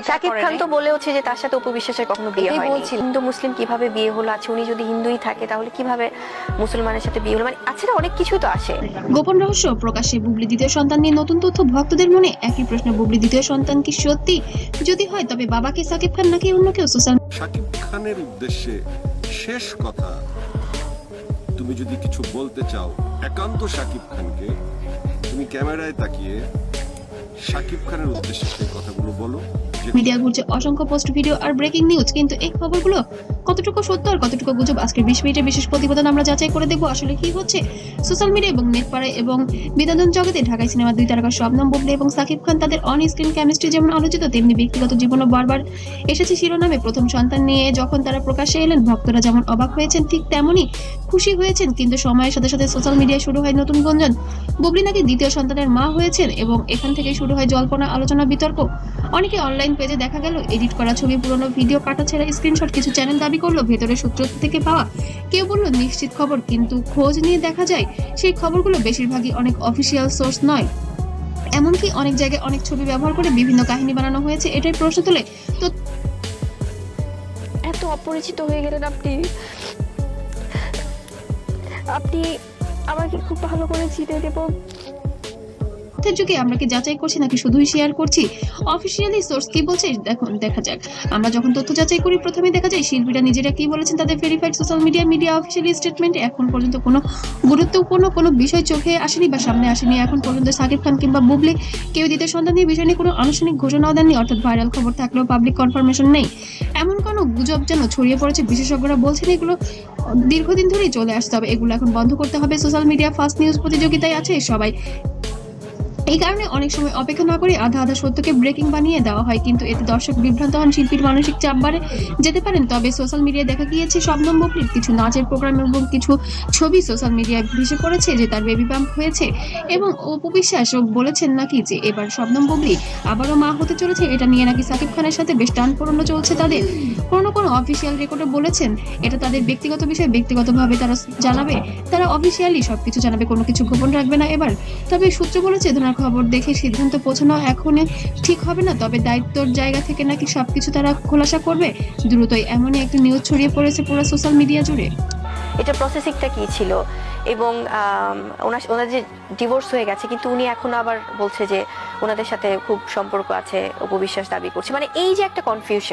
শাকিব খান তো বলেওছে যে তার সাথে অপু বিশ্বাসের কখনো বিয়ে হয়নি। হিন্দু মুসলিম কিভাবে বিয়ে হলো, আছে উনি যদি হিন্দুই থাকে তাহলে কিভাবে মুসলমানের সাথে বিয়ে হলো, মানে আছে না অনেক কিছু তো আসে। গোপন রহস্য প্রকাশ্যে, বুবলি দ্বিতীয় সন্তান নিয়ে নতুন তথ্য, ভক্তদের মনে একই প্রশ্ন, বুবলি দ্বিতীয় সন্তান কি সত্যি? যদি হয় তবে বাবাকে সাকিব খান নাকি অন্য কেউ? সোশ্যাল শাকিব খানের উদ্দেশ্যে শেষ কথা, তুমি যদি কিছু বলতে চাও একান্ত শাকিব খানকে, তুমি ক্যামেরায় তাকিয়ে শাকিব খানের উদ্দেশ্যে সেই কথাগুলো বলো। মিডিয়া ঘুরছে অসংখ্য পোস্ট, ভিডিও আর ব্রেকিং নিউজ, কিন্তু এই খবরগুলো কতটুকু সত্য আর কতটুকু গুজব? আজকের 20 মিনিটের বিশেষ প্রতিবেদন আমরা যাচাই করে দেখবো আসলে কি হচ্ছে সোশ্যাল মিডিয়া এবং নেটপাড়ায় এবং বিনোদন জগতে। ঢাকায় সিনেমার দুই তারকা শবনম বুবলি এবং সাকিব খান, তাদের অন স্ক্রিন কেমিস্ট্রি যেমন আলোচিত, তেমনি ব্যক্তিগত জীবনও বারবার এসেছে শিরোনামে। প্রথম সন্তান নিয়ে যখন তারা প্রকাশ্যে এলেন, ভক্তরা যেমন অবাক হয়েছেন ঠিক তেমনই খুশি হয়েছেন, কিন্তু সময়ের সাথে সাথে সোশ্যাল মিডিয়ায় শুরু হয় নতুন গুঞ্জন। বুবলি নাকি দ্বিতীয় সন্তানের মা হয়েছেন এবং এখান থেকে শুরু হয় জল্পনা, আলোচনা, বিতর্ক। অনেকে অনলাইন পেজে দেখা গেল এডিট করা ছবি, পুরনো ভিডিও, কাটাছেঁড়া স্ক্রিনশট। কিছু চ্যানেল দাবি করলো ভেতরে সূত্র থেকে পাওয়া, কেউ বলল নিশ্চিত খবর, কিন্তু খোঁজ নিয়ে দেখা যায় সেই খবরগুলো বেশিরভাগই অনেক অফিসিয়াল সোর্স নয়। এমনকি অনেক জায়গায় অনেক ছবি ব্যবহার করে বিভিন্ন কাহিনী বানানো হয়েছে। এটাই প্রশ্ন তোলে তো এত অপরিচিত হয়ে গেলেন আপনি। আপনি আমাকে খুব ভালো করে চিনে এবং তথ্যের যুগে আমরা কি যাচাই করছি নাকি শুধুই শেয়ার করছি? অফিসিয়ালি সোর্স কি বলছে দেখুন, দেখা যাক। আমরা যখন তথ্য যাচাই করি, প্রথমে দেখা যায় শিল্পীরা নিজেরা কি বলেছেন তাদের ভেরিফাইড সোশ্যাল মিডিয়া অফিসিয়ালি স্টেটমেন্টে। এখন পর্যন্ত কোনো গুরুত্বপূর্ণ কোনো বিষয় চোখে আসেনি বা সামনে আসেনি। এখন পর্যন্ত সাকিব খান কিংবা বুবলি কেউ দ্বিতীয় সন্তান নিয়ে বিষয় নিয়ে কোনো আনুষ্ঠানিক ঘোষণাও দেননি, অর্থাৎ ভাইরাল খবর থাকলেও পাবলিক কনফার্মেশন নেই। এমন কোনো গুজব যেন ছড়িয়ে পড়েছে, বিশেষজ্ঞরা বলছেন এগুলো দীর্ঘদিন ধরেই চলে আসতে হবে, এগুলো এখন বন্ধ করতে হবে। সোশ্যাল মিডিয়া ফাস্ট নিউজ প্রতিযোগিতায় আছে সবাই, এই কারণে অনেক সময় অপেক্ষা না করে আধা আধা সত্যকে ব্রেকিং বানিয়ে দেওয়া হয়, কিন্তু এতে দর্শক বিভ্রান্ত হন, শিল্পীর মানসিক চাপ বাড়ে যেতে পারেন। তবে সোশ্যাল মিডিয়ায় দেখা গিয়েছে শবনম বুবলির কিছু নাচের প্রোগ্রাম এবং কিছু ছবি সোশ্যাল মিডিয়ায় ভেসে পড়েছে যে তার বেবি বাম্প হয়েছে, এবং অপু বিশ্বাস বলেছেন নাকি যে এবার শবনম বুবলি আবারও মা হতে চলেছে। এটা নিয়ে নাকি সাকিব খানের সাথে বেশ টান পোড়ানো চলছে তাদের। কোনো অফিসিয়াল রেকর্ডে বলেছেন এটা তাদের ব্যক্তিগত বিষয়, ব্যক্তিগতভাবে তারা জানাবে, তারা অফিসিয়ালি সবকিছু জানাবে, কোনো কিছু গোপন রাখবে না এবার। তবে সূত্র বলেছে ধরনের খবর দেখে সিদ্ধান্ত পৌঁছানো এখন ঠিক হবে না, তবে দায়িত্বর জায়গা থেকে নাকি সবকিছু তারা খোলাসা করবে দ্রুতই। এমনই একটা নিউজ ছড়িয়ে পড়েছে পুরো সোশ্যাল মিডিয়া জুড়ে। এটা প্রসেসিংটা কি ছিল, এবং ওনার যে ডিভোর্স হয়ে গেছে, কিন্তু উনি এখন আবার বলছে যে ওনাদের সাথে খুব সম্পর্ক আছে, অপু বিশ্বাস দাবি করছে, মানে এই যে একটা কনফিউশন।